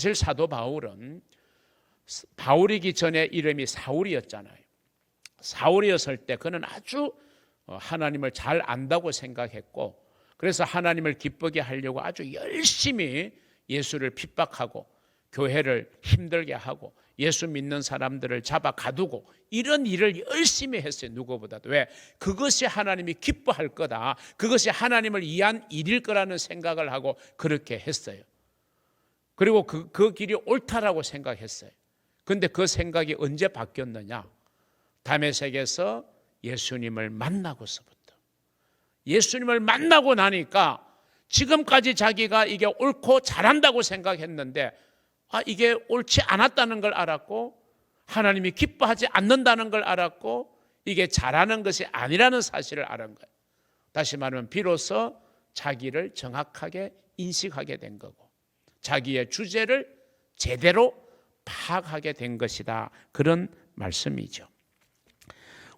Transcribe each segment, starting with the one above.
사실 사도 바울이기 전에 이름이 사울이었잖아요. 사울이었을 때 그는 아주 하나님을 잘 안다고 생각했고, 그래서 하나님을 기쁘게 하려고 아주 열심히 예수를 핍박하고 교회를 힘들게 하고 예수 믿는 사람들을 잡아 가두고 이런 일을 열심히 했어요. 누구보다도. 왜? 그것이 하나님이 기뻐할 거다, 그것이 하나님을 위한 일일 거라는 생각을 하고 그렇게 했어요. 그리고 그 길이 옳다라고 생각했어요. 그런데 그 생각이 언제 바뀌었느냐? 다메섹에서 예수님을 만나고서부터. 예수님을 만나고 나니까 지금까지 자기가 이게 옳고 잘한다고 생각했는데 이게 옳지 않았다는 걸 알았고, 하나님이 기뻐하지 않는다는 걸 알았고, 이게 잘하는 것이 아니라는 사실을 알은 거예요. 다시 말하면 비로소 자기를 정확하게 인식하게 된 거고, 자기의 주제를 제대로 파악하게 된 것이다, 그런 말씀이죠.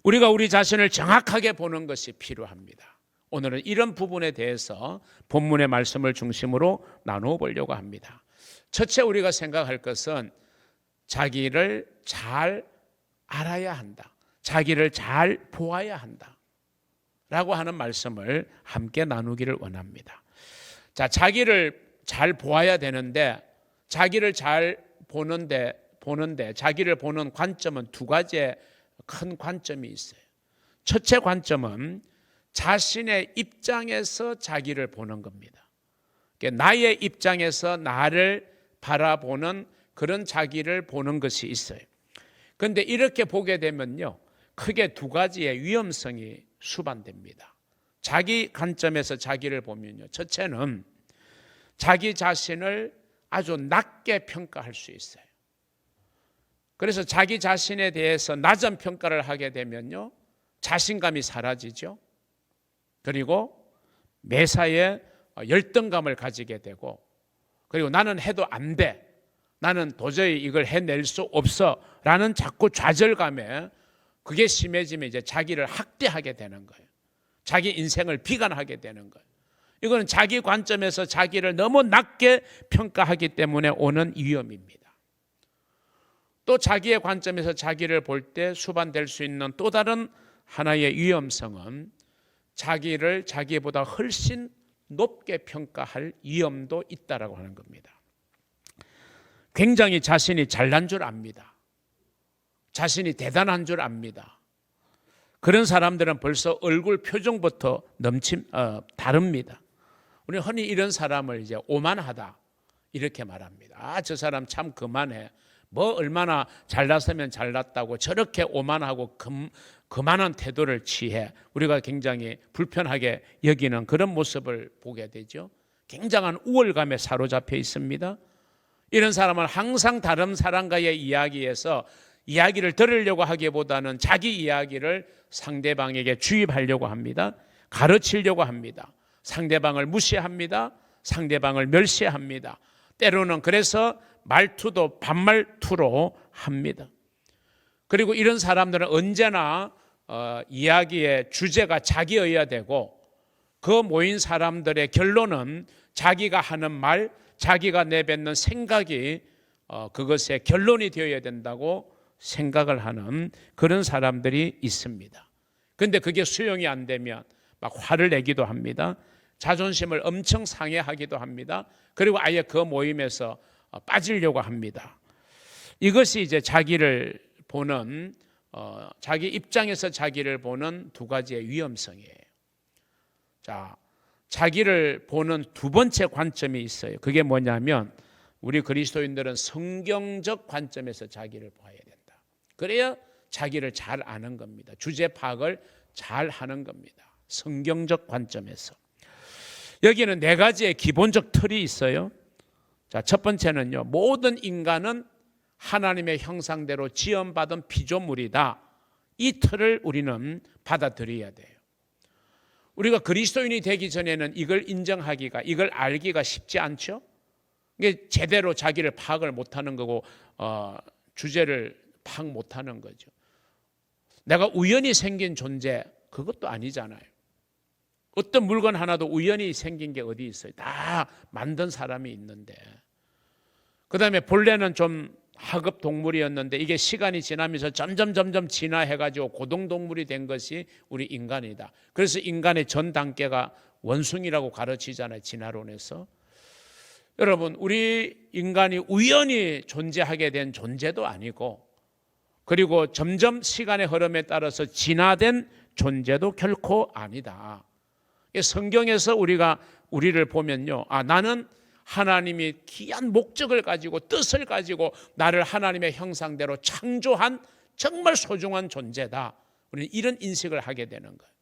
우리가 우리 자신을 정확하게 보는 것이 필요합니다. 오늘은 이런 부분에 대해서 본문의 말씀을 중심으로 나누어 보려고 합니다. 첫째, 우리가 생각할 것은 자기를 잘 알아야 한다, 자기를 잘 보아야 한다 라고 하는 말씀을 함께 나누기를 원합니다. 자, 자기를 잘 보아야 되는데, 자기를 잘 보는데 자기를 보는 관점은 두 가지의 큰 관점이 있어요. 첫째 관점은 자신의 입장에서 자기를 보는 겁니다. 나의 입장에서 나를 바라보는 그런 자기를 보는 것이 있어요. 그런데 이렇게 보게 되면요, 크게 두 가지의 위험성이 수반됩니다. 자기 관점에서 자기를 보면요, 첫째는 자기 자신을 아주 낮게 평가할 수 있어요. 그래서 자기 자신에 대해서 낮은 평가를 하게 되면요, 자신감이 사라지죠. 그리고 매사에 열등감을 가지게 되고, 그리고 나는 해도 안 돼, 나는 도저히 이걸 해낼 수 없어 라는 자꾸 좌절감에, 그게 심해지면 이제 자기를 학대하게 되는 거예요. 자기 인생을 비관하게 되는 거예요. 이거는 자기 관점에서 자기를 너무 낮게 평가하기 때문에 오는 위험입니다. 또 자기의 관점에서 자기를 볼 때 수반될 수 있는 또 다른 하나의 위험성은 자기를 자기보다 훨씬 높게 평가할 위험도 있다라고 하는 겁니다. 굉장히 자신이 잘난 줄 압니다. 자신이 대단한 줄 압니다. 그런 사람들은 벌써 얼굴 표정부터 다릅니다. 우리 흔히 이런 사람을 이제 오만하다 이렇게 말합니다. 저 사람 참 그만해. 뭐 얼마나 잘났으면 잘났다고 저렇게 오만하고 그만한 태도를 취해. 우리가 굉장히 불편하게 여기는 그런 모습을 보게 되죠. 굉장한 우월감에 사로잡혀 있습니다. 이런 사람은 항상 다른 사람과의 이야기에서 이야기를 들으려고 하기보다는 자기 이야기를 상대방에게 주입하려고 합니다. 가르치려고 합니다. 상대방을 무시합니다. 상대방을 멸시합니다. 때로는 그래서 말투도 반말투로 합니다. 그리고 이런 사람들은 언제나 이야기의 주제가 자기여야 되고, 그 모인 사람들의 결론은 자기가 하는 말, 자기가 내뱉는 생각이 그것의 결론이 되어야 된다고 생각을 하는 그런 사람들이 있습니다. 그런데 그게 수용이 안 되면 막 화를 내기도 합니다. 자존심을 엄청 상해하기도 합니다. 그리고 아예 그 모임에서 빠지려고 합니다. 이것이 이제 자기를 보는, 자기 입장에서 자기를 보는 두 가지의 위험성이에요. 자, 자기를 보는 두 번째 관점이 있어요. 그게 뭐냐면, 우리 그리스도인들은 성경적 관점에서 자기를 봐야 된다. 그래야 자기를 잘 아는 겁니다. 주제 파악을 잘 하는 겁니다. 성경적 관점에서. 여기는 네 가지의 기본적 틀이 있어요. 자, 첫 번째는요, 모든 인간은 하나님의 형상대로 지음받은 피조물이다. 이 틀을 우리는 받아들여야 돼요. 우리가 그리스도인이 되기 전에는 이걸 인정하기가, 이걸 알기가 쉽지 않죠. 이게 제대로 자기를 파악을 못하는 거고, 주제를 파악 못하는 거죠. 내가 우연히 생긴 존재, 그것도 아니잖아요. 어떤 물건 하나도 우연히 생긴 게 어디 있어요? 다 만든 사람이 있는데, 그다음에 본래는 좀 하급 동물이었는데 이게 시간이 지나면서 점점 진화해가지고 고등동물이 된 것이 우리 인간이다. 그래서 인간의 전 단계가 원숭이라고 가르치잖아요, 진화론에서. 여러분, 우리 인간이 우연히 존재하게 된 존재도 아니고, 그리고 점점 시간의 흐름에 따라서 진화된 존재도 결코 아니다. 성경에서 우리를 보면요, 나는 하나님이 귀한 목적을 가지고 뜻을 가지고 나를 하나님의 형상대로 창조한 정말 소중한 존재다. 우리는 이런 인식을 하게 되는 거예요.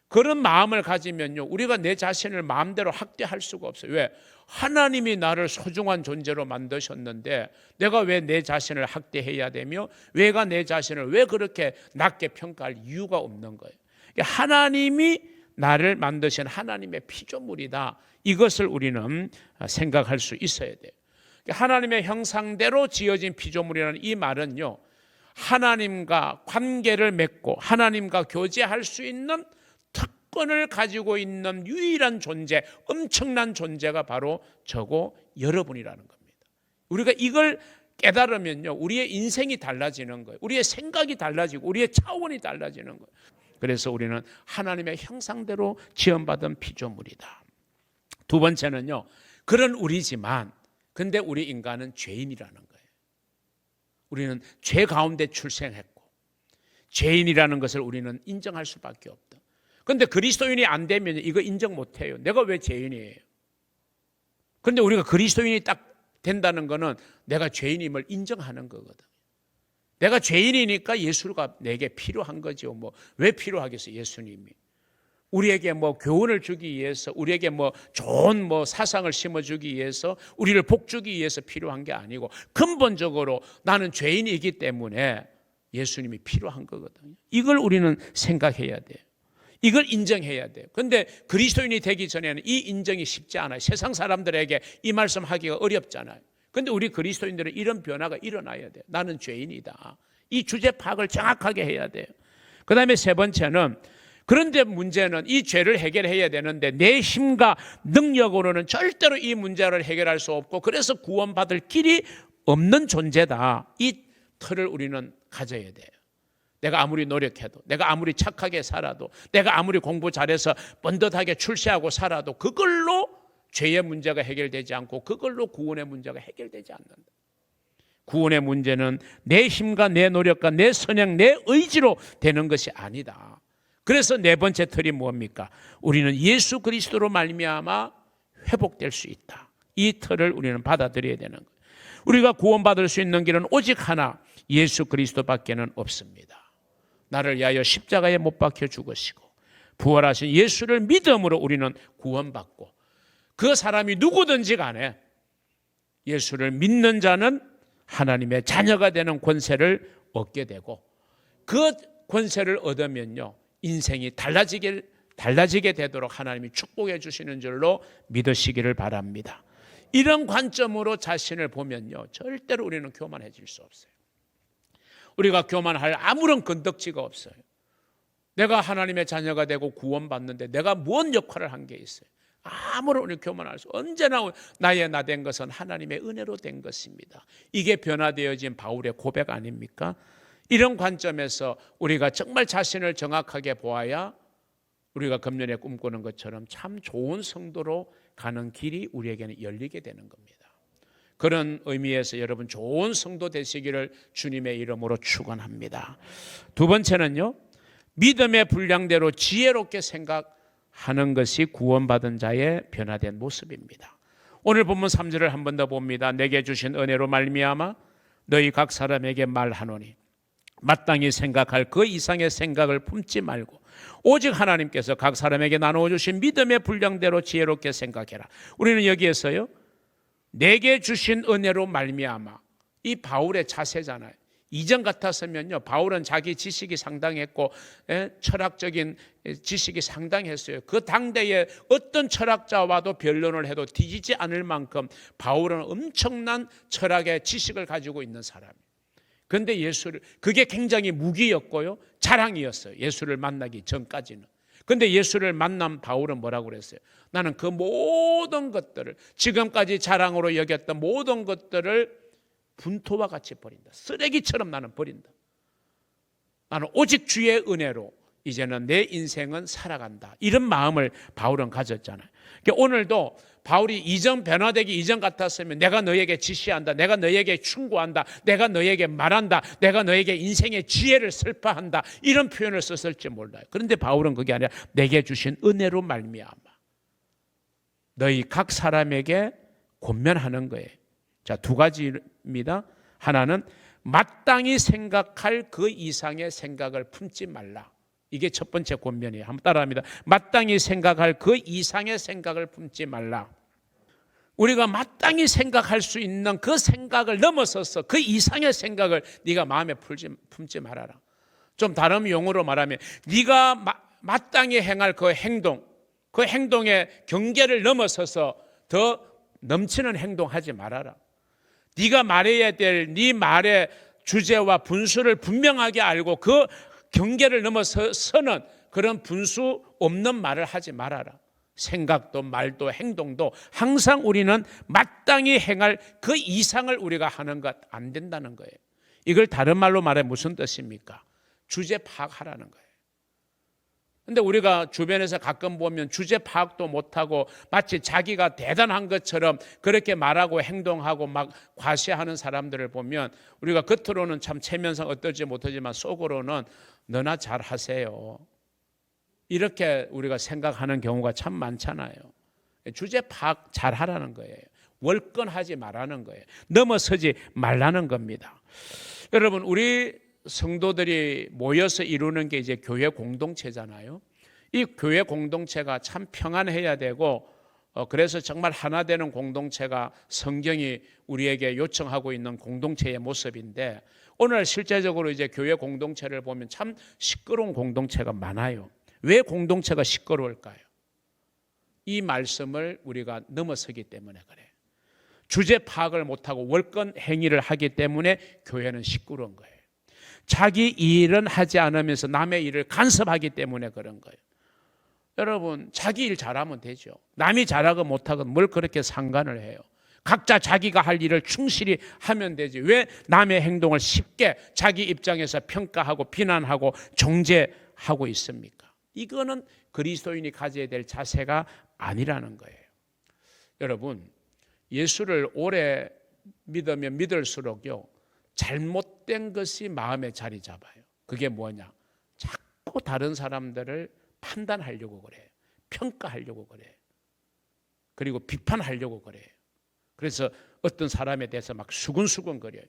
그런 마음을 가지면요, 우리가 내 자신을 마음대로 학대할 수가 없어요. 왜? 하나님이 나를 소중한 존재로 만드셨는데 내가 왜 내 자신을 학대해야 되며 내가 내 자신을 왜 그렇게 낮게 평가할 이유가 없는 거예요. 하나님이 나를 만드신 하나님의 피조물이다. 이것을 우리는 생각할 수 있어야 돼요. 하나님의 형상대로 지어진 피조물이라는 이 말은요, 하나님과 관계를 맺고 하나님과 교제할 수 있는 특권을 가지고 있는 유일한 존재, 엄청난 존재가 바로 저고 여러분이라는 겁니다. 우리가 이걸 깨달으면요, 우리의 인생이 달라지는 거예요. 우리의 생각이 달라지고 우리의 차원이 달라지는 거예요. 그래서 우리는 하나님의 형상대로 지음받은 피조물이다. 두 번째는요, 그런 우리지만 근데 우리 인간은 죄인이라는 거예요. 우리는 죄 가운데 출생했고 죄인이라는 것을 우리는 인정할 수밖에 없다. 그런데 그리스도인이 안 되면 이거 인정 못해요. 내가 왜 죄인이에요? 그런데 우리가 그리스도인이 딱 된다는 것은 내가 죄인임을 인정하는 거거든. 내가 죄인이니까 예수가 내게 필요한 거죠. 왜 필요하겠어요? 예수님이 우리에게 교훈을 주기 위해서, 우리에게 좋은 사상을 심어주기 위해서, 우리를 복주기 위해서 필요한 게 아니고 근본적으로 나는 죄인이기 때문에 예수님이 필요한 거거든요. 이걸 우리는 생각해야 돼요. 이걸 인정해야 돼요. 그런데 그리스도인이 되기 전에는 이 인정이 쉽지 않아요. 세상 사람들에게 이 말씀하기가 어렵잖아요. 그런데 우리 그리스도인들은 이런 변화가 일어나야 돼요. 나는 죄인이다. 이 주제 파악을 정확하게 해야 돼요. 그 다음에 세 번째는, 그런데 문제는 이 죄를 해결해야 되는데 내 힘과 능력으로는 절대로 이 문제를 해결할 수 없고 그래서 구원받을 길이 없는 존재다. 이 틀을 우리는 가져야 돼요. 내가 아무리 노력해도, 내가 아무리 착하게 살아도, 내가 아무리 공부 잘해서 번듯하게 출세하고 살아도 그걸로 죄의 문제가 해결되지 않고 그걸로 구원의 문제가 해결되지 않는다. 구원의 문제는 내 힘과 내 노력과 내 선행, 내 의지로 되는 것이 아니다. 그래서 네 번째 틀이 뭡니까? 우리는 예수 그리스도로 말미암아 회복될 수 있다. 이 틀을 우리는 받아들여야 되는 거예요. 우리가 구원받을 수 있는 길은 오직 하나, 예수 그리스도밖에는 없습니다. 나를 위하여 십자가에 못 박혀 죽으시고 부활하신 예수를 믿음으로 우리는 구원받고, 그 사람이 누구든지 간에 예수를 믿는 자는 하나님의 자녀가 되는 권세를 얻게 되고, 그 권세를 얻으면요 인생이 달라지게 되도록 하나님이 축복해 주시는 줄로 믿으시기를 바랍니다. 이런 관점으로 자신을 보면요 절대로 우리는 교만해질 수 없어요. 우리가 교만할 아무런 건덕지가 없어요. 내가 하나님의 자녀가 되고 구원받는데 내가 무슨 역할을 한 게 있어요? 아무런 우리 교만할 수, 언제나 나의 나 된 것은 하나님의 은혜로 된 것입니다. 이게 변화되어진 바울의 고백 아닙니까? 이런 관점에서 우리가 정말 자신을 정확하게 보아야 우리가 금년에 꿈꾸는 것처럼 참 좋은 성도로 가는 길이 우리에게는 열리게 되는 겁니다. 그런 의미에서 여러분 좋은 성도 되시기를 주님의 이름으로 축원합니다. 두 번째는요, 믿음의 분량대로 지혜롭게 생각하는 것이 구원받은 자의 변화된 모습입니다. 오늘 본문 3절을 한 번 더 봅니다. 내게 주신 은혜로 말미암아 너희 각 사람에게 말하노니 마땅히 생각할 그 이상의 생각을 품지 말고 오직 하나님께서 각 사람에게 나누어 주신 믿음의 분량대로 지혜롭게 생각해라. 우리는 여기에서요, 내게 주신 은혜로 말미암아, 이 바울의 자세잖아요. 이전 같았으면요 바울은 자기 지식이 상당했고 철학적인 지식이 상당했어요. 그 당대에 어떤 철학자와도 변론을 해도 뒤지지 않을 만큼 바울은 엄청난 철학의 지식을 가지고 있는 사람이에요. 그런데 예수를, 그게 굉장히 무기였고요 자랑이었어요. 예수를 만나기 전까지는. 근데 예수를 만난 바울은 뭐라고 그랬어요? 나는 그 모든 것들을, 지금까지 자랑으로 여겼던 모든 것들을 분토와 같이 버린다. 쓰레기처럼 나는 버린다. 나는 오직 주의 은혜로 이제는 내 인생은 살아간다. 이런 마음을 바울은 가졌잖아요. 그러니까 오늘도 바울이 이전 변화되기 이전 같았으면 내가 너에게 지시한다, 내가 너에게 충고한다, 내가 너에게 말한다, 내가 너에게 인생의 지혜를 설파한다, 이런 표현을 썼을지 몰라요. 그런데 바울은 그게 아니라 내게 주신 은혜로 말미암아 너희 각 사람에게 권면하는 거예요. 자, 두 가지입니다. 하나는 마땅히 생각할 그 이상의 생각을 품지 말라. 이게 첫 번째 권면이에요. 한번 따라합니다. 마땅히 생각할 그 이상의 생각을 품지 말라. 우리가 마땅히 생각할 수 있는 그 생각을 넘어서서 그 이상의 생각을 네가 마음에 품지 말아라. 좀 다른 용어로 말하면 네가 마땅히 행할 그 행동의 경계를 넘어서서 더 넘치는 행동하지 말아라. 네가 말해야 될 네 말의 주제와 분수를 분명하게 알고 그 경계를 넘어서는 그런 분수 없는 말을 하지 말아라. 생각도 말도 행동도 항상 우리는 마땅히 행할 그 이상을 우리가 하는 것 안 된다는 거예요. 이걸 다른 말로 말해 무슨 뜻입니까? 주제 파악하라는 거예요. 근데 우리가 주변에서 가끔 보면 주제 파악도 못하고 마치 자기가 대단한 것처럼 그렇게 말하고 행동하고 막 과시하는 사람들을 보면 우리가 겉으로는 참 체면상 어떨지 못하지만 속으로는 너나 잘하세요, 이렇게 우리가 생각하는 경우가 참 많잖아요. 주제 파악 잘하라는 거예요. 월권하지 말라는 거예요. 넘어서지 말라는 겁니다. 여러분, 우리 성도들이 모여서 이루는 게 이제 교회 공동체잖아요. 이 교회 공동체가 참 평안해야 되고, 그래서 정말 하나 되는 공동체가 성경이 우리에게 요청하고 있는 공동체의 모습인데, 오늘 실제적으로 이제 교회 공동체를 보면 참 시끄러운 공동체가 많아요. 왜 공동체가 시끄러울까요? 이 말씀을 우리가 넘어서기 때문에 그래요. 주제 파악을 못하고 월권 행위를 하기 때문에 교회는 시끄러운 거예요. 자기 일은 하지 않으면서 남의 일을 간섭하기 때문에 그런 거예요. 여러분, 자기 일 잘하면 되죠. 남이 잘하건 못하건 뭘 그렇게 상관을 해요. 각자 자기가 할 일을 충실히 하면 되지. 왜 남의 행동을 쉽게 자기 입장에서 평가하고 비난하고 정죄하고 있습니까? 이거는 그리스도인이 가져야 될 자세가 아니라는 거예요. 여러분, 예수를 오래 믿으면 믿을수록요, 잘못된 것이 마음에 자리 잡아요. 그게 뭐냐? 자꾸 다른 사람들을 판단하려고 그래요. 평가하려고 그래요. 그리고 비판하려고 그래요. 그래서 어떤 사람에 대해서 막 수근수근거려요.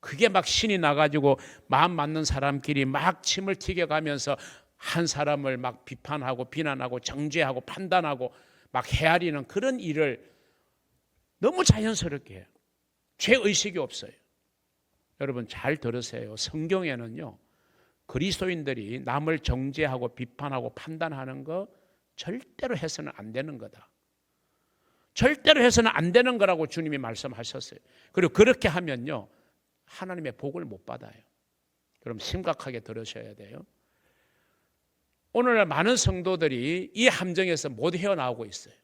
그게 막 신이 나가지고 마음 맞는 사람끼리 막 침을 튀겨가면서 한 사람을 막 비판하고 비난하고 정죄하고 판단하고 막 헤아리는 그런 일을 너무 자연스럽게 해요. 죄의식이 없어요. 여러분, 잘 들으세요. 성경에는요, 그리스도인들이 남을 정죄하고 비판하고 판단하는 거 절대로 해서는 안 되는 거다. 절대로 해서는 안 되는 거라고 주님이 말씀하셨어요. 그리고 그렇게 하면요, 하나님의 복을 못 받아요. 그럼 심각하게 들으셔야 돼요. 오늘날 많은 성도들이 이 함정에서 못 헤어나오고 있어요.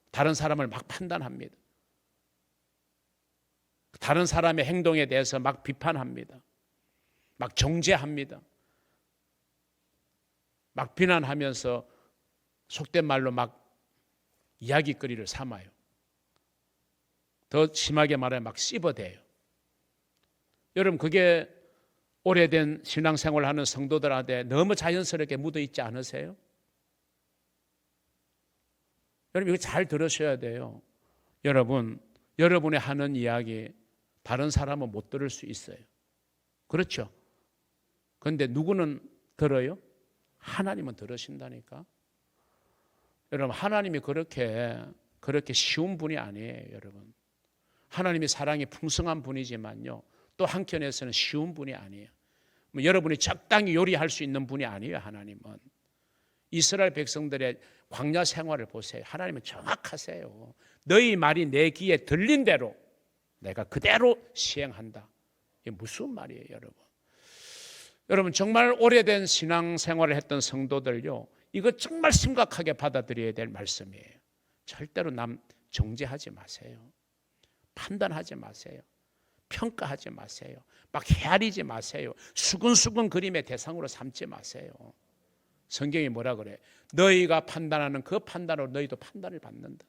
다른 사람을 막 판단합니다. 다른 사람의 행동에 대해서 막 비판합니다. 막 정죄합니다. 막 비난하면서 속된 말로 막 이야기거리를 삼아요. 더 심하게 말하면 막 씹어대요. 여러분, 그게 오래된 신앙생활을 하는 성도들한테 너무 자연스럽게 묻어있지 않으세요? 여러분, 이거 잘 들으셔야 돼요. 여러분, 여러분의 하는 이야기 다른 사람은 못 들을 수 있어요. 그렇죠? 그런데 누구는 들어요? 하나님은 들으신다니까. 여러분, 하나님이 그렇게 쉬운 분이 아니에요, 여러분. 하나님이 사랑이 풍성한 분이지만요, 또 한켠에서는 쉬운 분이 아니에요. 여러분이 적당히 요리할 수 있는 분이 아니에요, 하나님은. 이스라엘 백성들의 광야 생활을 보세요. 하나님은 정확하세요. 너희 말이 내 귀에 들린 대로 내가 그대로 시행한다. 이게 무슨 말이에요, 여러분? 여러분, 정말 오래된 신앙생활을 했던 성도들요, 이거 정말 심각하게 받아들여야 될 말씀이에요. 절대로 남 정죄하지 마세요. 판단하지 마세요. 평가하지 마세요. 막 헤아리지 마세요. 수근수근 그림의 대상으로 삼지 마세요. 성경이 뭐라 그래? 너희가 판단하는 그 판단으로 너희도 판단을 받는다.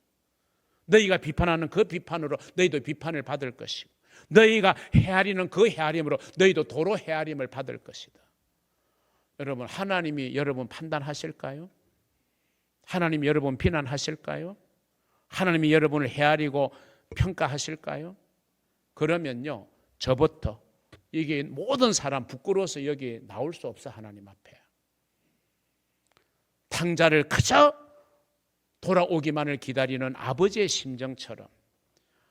너희가 비판하는 그 비판으로 너희도 비판을 받을 것이고, 너희가 헤아리는 그 헤아림으로 너희도 도로 헤아림을 받을 것이다. 여러분, 하나님이 여러분 판단하실까요? 하나님이 여러분 비난하실까요? 하나님이 여러분을 헤아리고 평가하실까요? 그러면요, 저부터 이게 모든 사람 부끄러워서 여기 나올 수 없어. 하나님 앞에 탕자를 그저 돌아오기만을 기다리는 아버지의 심정처럼,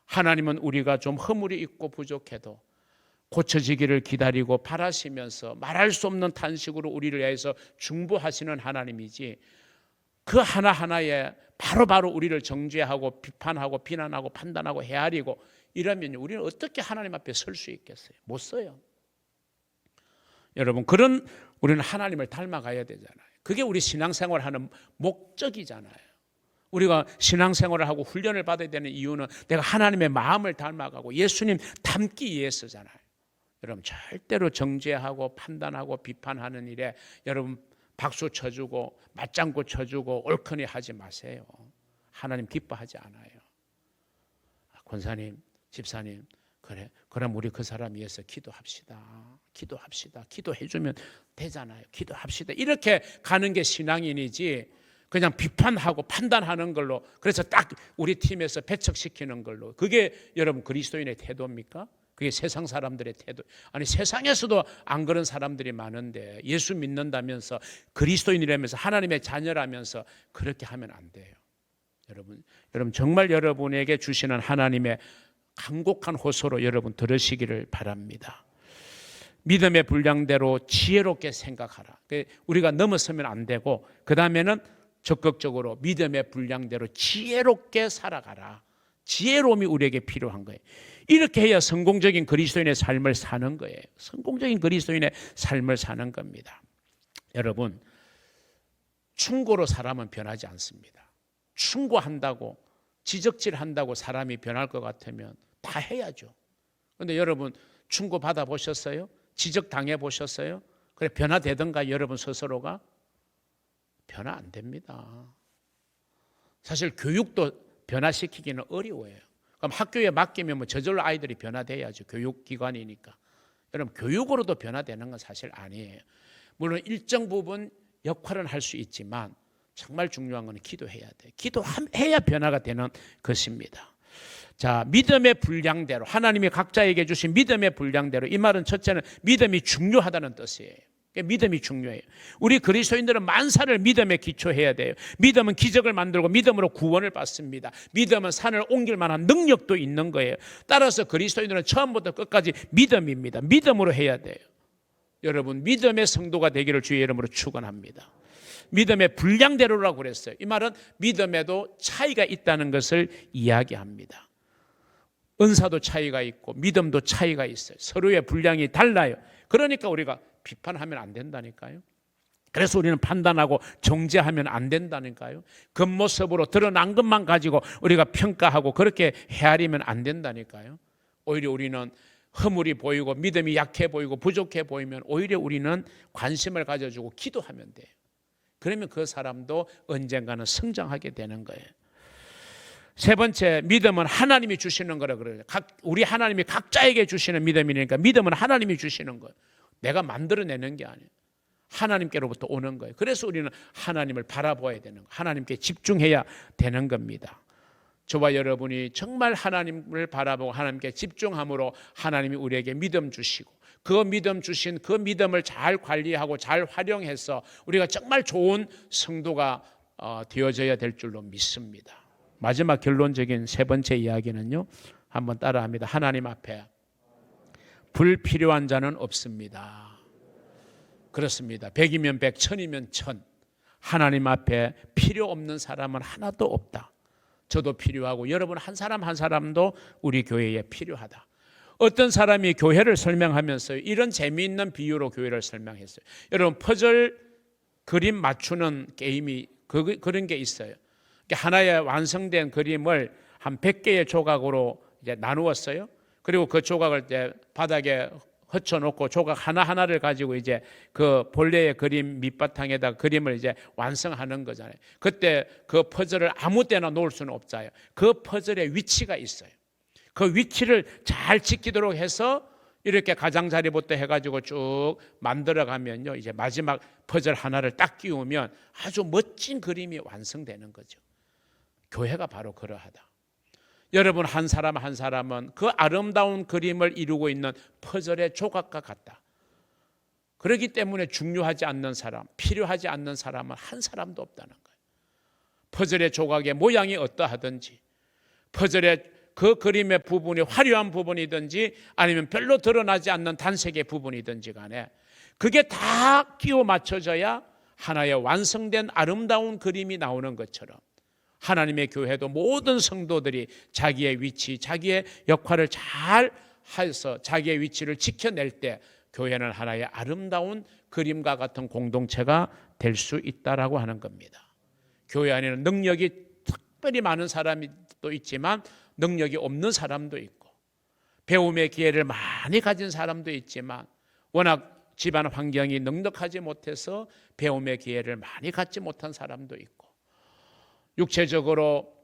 하나님은 우리가 좀 허물이 있고 부족해도 고쳐지기를 기다리고 바라시면서 말할 수 없는 탄식으로 우리를 위해서 중보하시는 하나님이지, 그 하나하나에 바로바로 우리를 정죄하고 비판하고 비난하고 판단하고 헤아리고 이러면 우리는 어떻게 하나님 앞에 설 수 있겠어요? 못 서요. 여러분, 그런 우리는 하나님을 닮아가야 되잖아요. 그게 우리 신앙생활하는 목적이잖아요. 우리가 신앙생활을 하고 훈련을 받아야 되는 이유는 내가 하나님의 마음을 닮아가고 예수님 닮기 위해서잖아요. 여러분, 절대로 정죄하고 판단하고 비판하는 일에 여러분 박수 쳐주고 맞장구 쳐주고 옳거니 하지 마세요. 하나님 기뻐하지 않아요. 권사님, 집사님, 그래, 그럼 우리 그 사람 위해서 기도합시다. 기도해주면 되잖아요. 기도합시다. 이렇게 가는 게 신앙인이지, 그냥 비판하고 판단하는 걸로, 그래서 딱 우리 팀에서 배척시키는 걸로, 그게 여러분 그리스도인의 태도입니까? 그게 세상 사람들의 태도. 아니, 세상에서도 안 그런 사람들이 많은데 예수 믿는다면서 그리스도인이라면서 하나님의 자녀라면서 그렇게 하면 안 돼요. 여러분 정말 여러분에게 주시는 하나님의 간곡한 호소로 여러분 들으시기를 바랍니다. 믿음의 분량대로 지혜롭게 생각하라. 우리가 넘어서면 안 되고, 그 다음에는 적극적으로 믿음의 분량대로 지혜롭게 살아가라. 지혜로움이 우리에게 필요한 거예요. 이렇게 해야 성공적인 그리스도인의 삶을 사는 거예요. 성공적인 그리스도인의 삶을 사는 겁니다. 여러분, 충고로 사람은 변하지 않습니다. 충고한다고, 지적질한다고 사람이 변할 것 같으면 다 해야죠. 그런데 여러분, 충고 받아보셨어요? 지적 당해보셨어요? 그래, 변화되던가 여러분 스스로가? 변화 안 됩니다. 사실 교육도 변화시키기는 어려워요. 그럼 학교에 맡기면 뭐 저절로 아이들이 변화돼야죠. 교육기관이니까. 여러분, 교육으로도 변화되는 건 사실 아니에요. 물론 일정 부분 역할은 할 수 있지만 정말 중요한 건 기도해야 돼요. 기도해야 변화가 되는 것입니다. 자, 믿음의 분량대로, 하나님이 각자에게 주신 믿음의 분량대로, 이 말은 첫째는 믿음이 중요하다는 뜻이에요. 믿음이 중요해요. 우리 그리스도인들은 만사를 믿음에 기초해야 돼요. 믿음은 기적을 만들고 믿음으로 구원을 받습니다. 믿음은 산을 옮길 만한 능력도 있는 거예요. 따라서 그리스도인들은 처음부터 끝까지 믿음입니다. 믿음으로 해야 돼요. 여러분, 믿음의 성도가 되기를 주의 이름으로 축원합니다. 믿음의 분량대로라고 그랬어요. 이 말은 믿음에도 차이가 있다는 것을 이야기합니다. 은사도 차이가 있고 믿음도 차이가 있어요. 서로의 분량이 달라요. 그러니까 우리가 비판하면 안 된다니까요. 그래서 우리는 판단하고 정죄하면 안 된다니까요. 겉모습으로 드러난 것만 가지고 우리가 평가하고 그렇게 헤아리면 안 된다니까요. 오히려 우리는 허물이 보이고 믿음이 약해 보이고 부족해 보이면 오히려 우리는 관심을 가져주고 기도하면 돼요. 그러면 그 사람도 언젠가는 성장하게 되는 거예요. 세 번째, 믿음은 하나님이 주시는 거라 그래요. 우리 하나님이 각자에게 주시는 믿음이니까 믿음은 하나님이 주시는 거예요. 내가 만들어내는 게 아니에요. 하나님께로부터 오는 거예요. 그래서 우리는 하나님을 바라보아야 되는 거예요. 하나님께 집중해야 되는 겁니다. 저와 여러분이 정말 하나님을 바라보고 하나님께 집중함으로 하나님이 우리에게 믿음 주시고, 그 믿음 주신 그 믿음을 잘 관리하고 잘 활용해서 우리가 정말 좋은 성도가 되어져야 될 줄로 믿습니다. 마지막 결론적인 세 번째 이야기는요, 한번 따라합니다. 하나님 앞에 불필요한 자는 없습니다. 그렇습니다. 100이면 100, 1000이면 1000. 하나님 앞에 필요 없는 사람은 하나도 없다. 저도 필요하고 여러분 한 사람 한 사람도 우리 교회에 필요하다. 어떤 사람이 교회를 설명하면서 이런 재미있는 비유로 교회를 설명했어요. 여러분, 퍼즐 그림 맞추는 게임이 그런 게 있어요. 하나의 완성된 그림을 한 100개의 조각으로 이제 나누었어요. 그리고 그 조각을 이제 바닥에 흩어놓고 조각 하나하나를 가지고 이제 그 본래의 그림 밑바탕에다 그림을 이제 완성하는 거잖아요. 그때 그 퍼즐을 아무 때나 놓을 수는 없어요. 그 퍼즐의 위치가 있어요. 그 위치를 잘 지키도록 해서 이렇게 가장자리부터 해가지고 쭉 만들어가면요, 이제 마지막 퍼즐 하나를 딱 끼우면 아주 멋진 그림이 완성되는 거죠. 교회가 바로 그러하다. 여러분 한 사람 한 사람은 그 아름다운 그림을 이루고 있는 퍼즐의 조각과 같다. 그렇기 때문에 중요하지 않는 사람, 필요하지 않는 사람은 한 사람도 없다는 거예요. 퍼즐의 조각의 모양이 어떠하든지, 퍼즐의 그 그림의 부분이 화려한 부분이든지 아니면 별로 드러나지 않는 단색의 부분이든지 간에 그게 다 끼워 맞춰져야 하나의 완성된 아름다운 그림이 나오는 것처럼 하나님의 교회도 모든 성도들이 자기의 위치, 자기의 역할을 잘 해서 자기의 위치를 지켜낼 때 교회는 하나의 아름다운 그림과 같은 공동체가 될 수 있다라고 하는 겁니다. 교회 안에는 능력이 특별히 많은 사람이 또 있지만 능력이 없는 사람도 있고 배움의 기회를 많이 가진 사람도 있지만 워낙 집안 환경이 넉넉하지 못해서 배움의 기회를 많이 갖지 못한 사람도 있고 육체적으로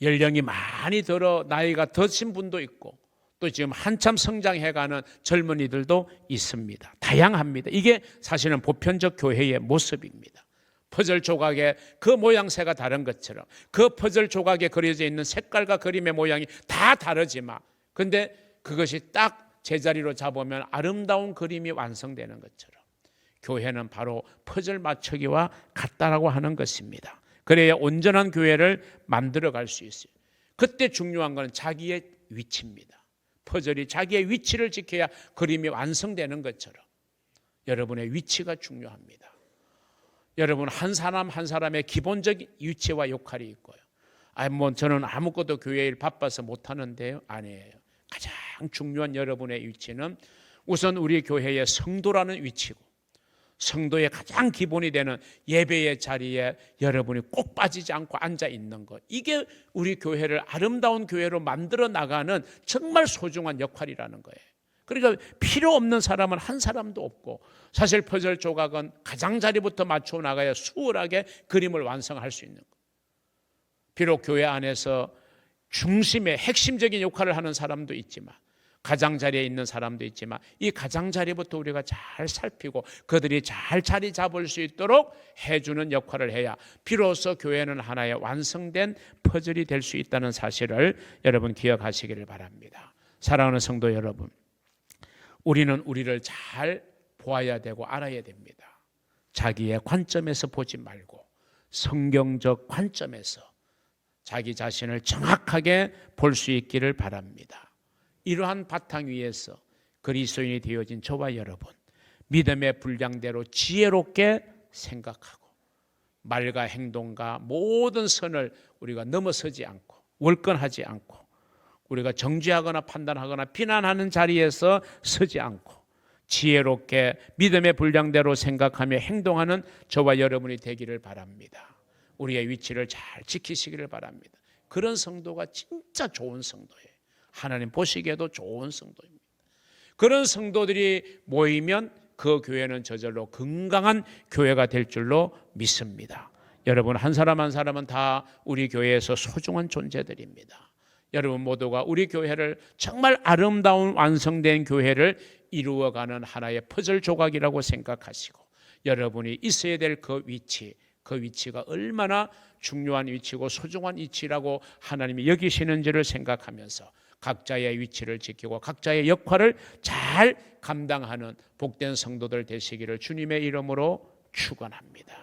연령이 많이 들어 나이가 드신 분도 있고 또 지금 한참 성장해가는 젊은이들도 있습니다. 다양합니다. 이게 사실은 보편적 교회의 모습입니다. 퍼즐 조각의 그 모양새가 다른 것처럼 그 퍼즐 조각에 그려져 있는 색깔과 그림의 모양이 다 다르지만 근데 그것이 딱 제자리로 잡으면 아름다운 그림이 완성되는 것처럼 교회는 바로 퍼즐 맞추기와 같다라고 하는 것입니다. 그래야 온전한 교회를 만들어갈 수 있어요. 그때 중요한 것은 자기의 위치입니다. 퍼즐이 자기의 위치를 지켜야 그림이 완성되는 것처럼 여러분의 위치가 중요합니다. 여러분 한 사람 한 사람의 기본적인 위치와 역할이 있고요. 저는 아무것도 교회 일 바빠서 못하는데요. 아니에요. 가장 중요한 여러분의 위치는 우선 우리 교회의 성도라는 위치고 성도의 가장 기본이 되는 예배의 자리에 여러분이 꼭 빠지지 않고 앉아 있는 것. 이게 우리 교회를 아름다운 교회로 만들어 나가는 정말 소중한 역할이라는 거예요. 그러니까 필요 없는 사람은 한 사람도 없고 사실 퍼즐 조각은 가장자리부터 맞춰 나가야 수월하게 그림을 완성할 수 있는 거예요. 비록 교회 안에서 중심의 핵심적인 역할을 하는 사람도 있지만 가장자리에 있는 사람도 있지만 이 가장자리부터 우리가 잘 살피고 그들이 잘 자리 잡을 수 있도록 해주는 역할을 해야 비로소 교회는 하나의 완성된 퍼즐이 될 수 있다는 사실을 여러분 기억하시기를 바랍니다. 사랑하는 성도 여러분, 우리는 우리를 잘 보아야 되고 알아야 됩니다. 자기의 관점에서 보지 말고 성경적 관점에서 자기 자신을 정확하게 볼 수 있기를 바랍니다. 이러한 바탕 위에서 그리스도인이 되어진 저와 여러분, 믿음의 분량대로 지혜롭게 생각하고 말과 행동과 모든 선을 우리가 넘어서지 않고 월권하지 않고 우리가 정죄하거나 판단하거나 비난하는 자리에서 서지 않고 지혜롭게 믿음의 분량대로 생각하며 행동하는 저와 여러분이 되기를 바랍니다. 우리의 위치를 잘 지키시기를 바랍니다. 그런 성도가 진짜 좋은 성도예요. 하나님 보시기에도 좋은 성도입니다. 그런 성도들이 모이면 그 교회는 저절로 건강한 교회가 될 줄로 믿습니다. 여러분 한 사람 한 사람은 다 우리 교회에서 소중한 존재들입니다. 여러분 모두가 우리 교회를 정말 아름다운 완성된 교회를 이루어가는 하나의 퍼즐 조각이라고 생각하시고 여러분이 있어야 될 그 위치가 얼마나 중요한 위치고 소중한 위치라고 하나님이 여기시는지를 생각하면서 각자의 위치를 지키고 각자의 역할을 잘 감당하는 복된 성도들 되시기를 주님의 이름으로 축원합니다.